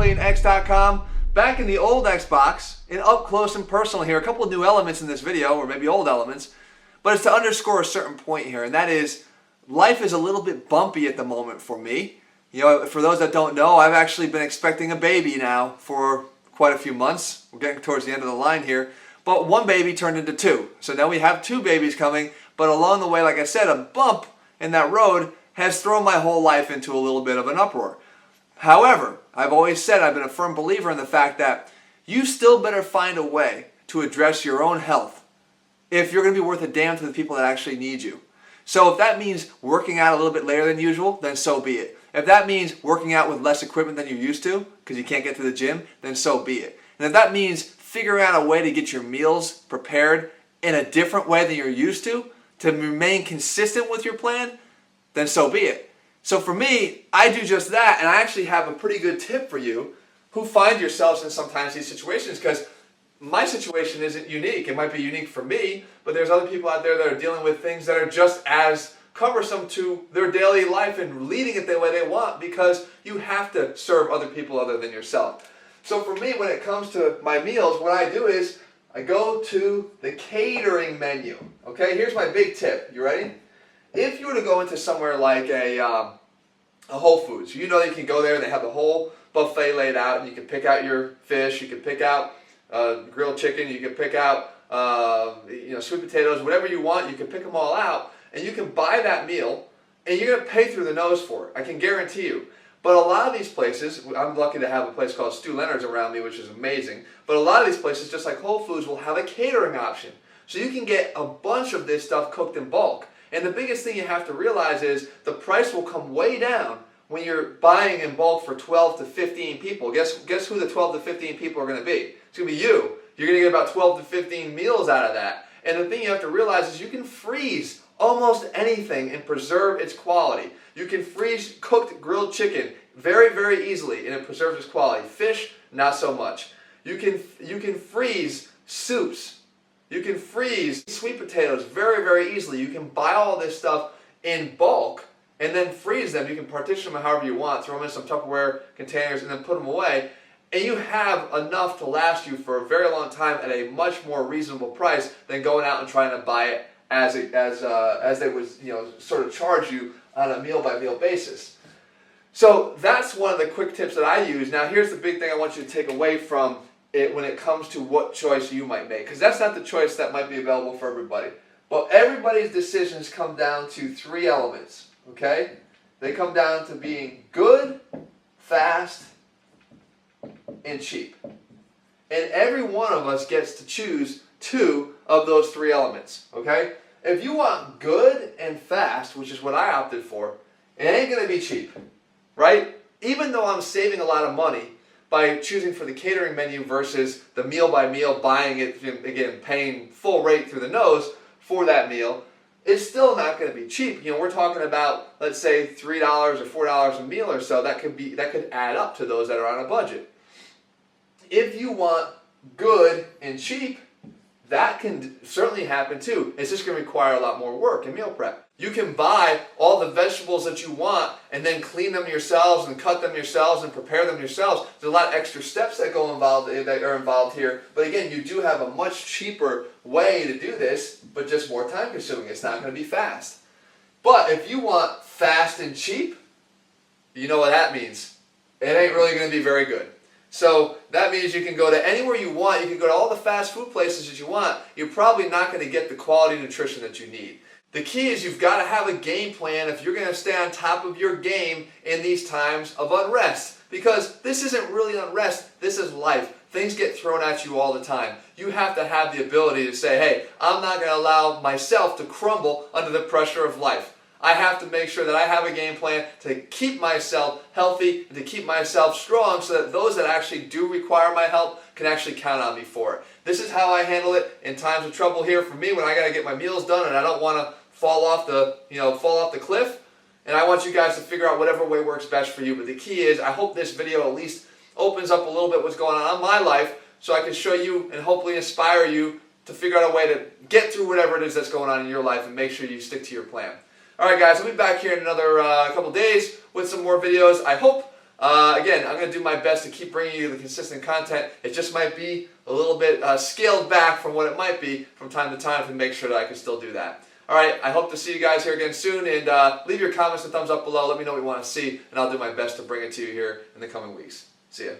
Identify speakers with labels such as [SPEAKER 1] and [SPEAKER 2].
[SPEAKER 1] ATHLEAN-X.com. Back in the old Xbox, and up close and personal here. A couple of new elements in this video, or maybe old elements, but it's to underscore a certain point here, and that is life is a little bit bumpy at the moment for me. You know, for those that don't know, I've actually been expecting a baby now for quite a few months. We're getting towards the end of the line here, but one baby turned into two. So now we have two babies coming, but along the way, like I said, a bump in that road has thrown my whole life into a little bit of an uproar. However, I've always said I've been a firm believer in the fact that you still better find a way to address your own health if you're going to be worth a damn to the people that actually need you. So if that means working out a little bit later than usual, then so be it. If that means working out with less equipment than you used to because you can't get to the gym, then so be it. And if that means figuring out a way to get your meals prepared in a different way than you're used to remain consistent with your plan, then so be it. So for me, I do just that, and I actually have a pretty good tip for you who find yourselves in sometimes these situations, because my situation isn't unique. It might be unique for me, but there's other people out there that are dealing with things that are just as cumbersome to their daily life and leading it the way they want, because you have to serve other people other than yourself. So for me, when it comes to my meals, what I do is I go to the catering menu. Okay, here's my big tip. You ready? If you were to go into somewhere like a Whole Foods, you know you can go there and they have the whole buffet laid out, and you can pick out your fish, you can pick out grilled chicken, you can pick out sweet potatoes, whatever you want, you can pick them all out, and you can buy that meal, and you're going to pay through the nose for it. I can guarantee you. But a lot of these places, I'm lucky to have a place called Stu Leonard's around me, which is amazing, but a lot of these places, just like Whole Foods, will have a catering option. So you can get a bunch of this stuff cooked in bulk. And the biggest thing you have to realize is the price will come way down when you're buying in bulk for 12 to 15 people. Guess who the 12 to 15 people are going to be? It's going to be you. You're going to get about 12 to 15 meals out of that. And the thing you have to realize is you can freeze almost anything and preserve its quality. You can freeze cooked grilled chicken very, very easily, and it preserves its quality. Fish, not so much. You can freeze soups. You can freeze sweet potatoes very, very easily. You can buy all this stuff in bulk and then freeze them. You can partition them however you want, throw them in some Tupperware containers, and then put them away. And you have enough to last you for a very long time at a much more reasonable price than going out and trying to buy it as they would sort of charge you on a meal-by-meal basis. So that's one of the quick tips that I use. Now here's the big thing I want you to take away from it when it comes to what choice you might make, because that's not the choice that might be available for everybody. But everybody's decisions come down to three elements, okay? They come down to being good, fast, and cheap. And every one of us gets to choose two of those three elements, okay? If you want good and fast, which is what I opted for, it ain't going to be cheap, right? Even though I'm saving a lot of money by choosing for the catering menu versus the meal by meal, buying it, again, paying full rate through the nose for that meal, it's still not going to be cheap. You know, we're talking about, let's say, $3 or $4 a meal or so. That could add up to those that are on a budget. If you want good and cheap, that can certainly happen too. It's just going to require a lot more work and meal prep. You can buy all the vegetables that you want and then clean them yourselves and cut them yourselves and prepare them yourselves. There's a lot of extra steps that are involved here. But again, you do have a much cheaper way to do this, but just more time consuming. It's not going to be fast. But if you want fast and cheap, you know what that means. It ain't really going to be very good. So that means you can go to anywhere you want. You can go to all the fast food places that you want. You're probably not going to get the quality nutrition that you need. The key is you've got to have a game plan if you're going to stay on top of your game in these times of unrest. Because this isn't really unrest, this is life. Things get thrown at you all the time. You have to have the ability to say, hey, I'm not going to allow myself to crumble under the pressure of life. I have to make sure that I have a game plan to keep myself healthy and to keep myself strong so that those that actually do require my help can actually count on me for it. This is how I handle it in times of trouble here for me when I got to get my meals done and I don't want to fall off the cliff. And I want you guys to figure out whatever way works best for you. But the key is I hope this video at least opens up a little bit what's going on in my life so I can show you and hopefully inspire you to figure out a way to get through whatever it is that's going on in your life and make sure you stick to your plan. Alright guys, I'll be back here in another couple days with some more videos. I hope Again, I'm going to do my best to keep bringing you the consistent content. It just might be a little bit scaled back from what it might be from time to time to make sure that I can still do that. All right, I hope to see you guys here again soon, and leave your comments and thumbs up below. Let me know what you want to see, and I'll do my best to bring it to you here in the coming weeks. See ya.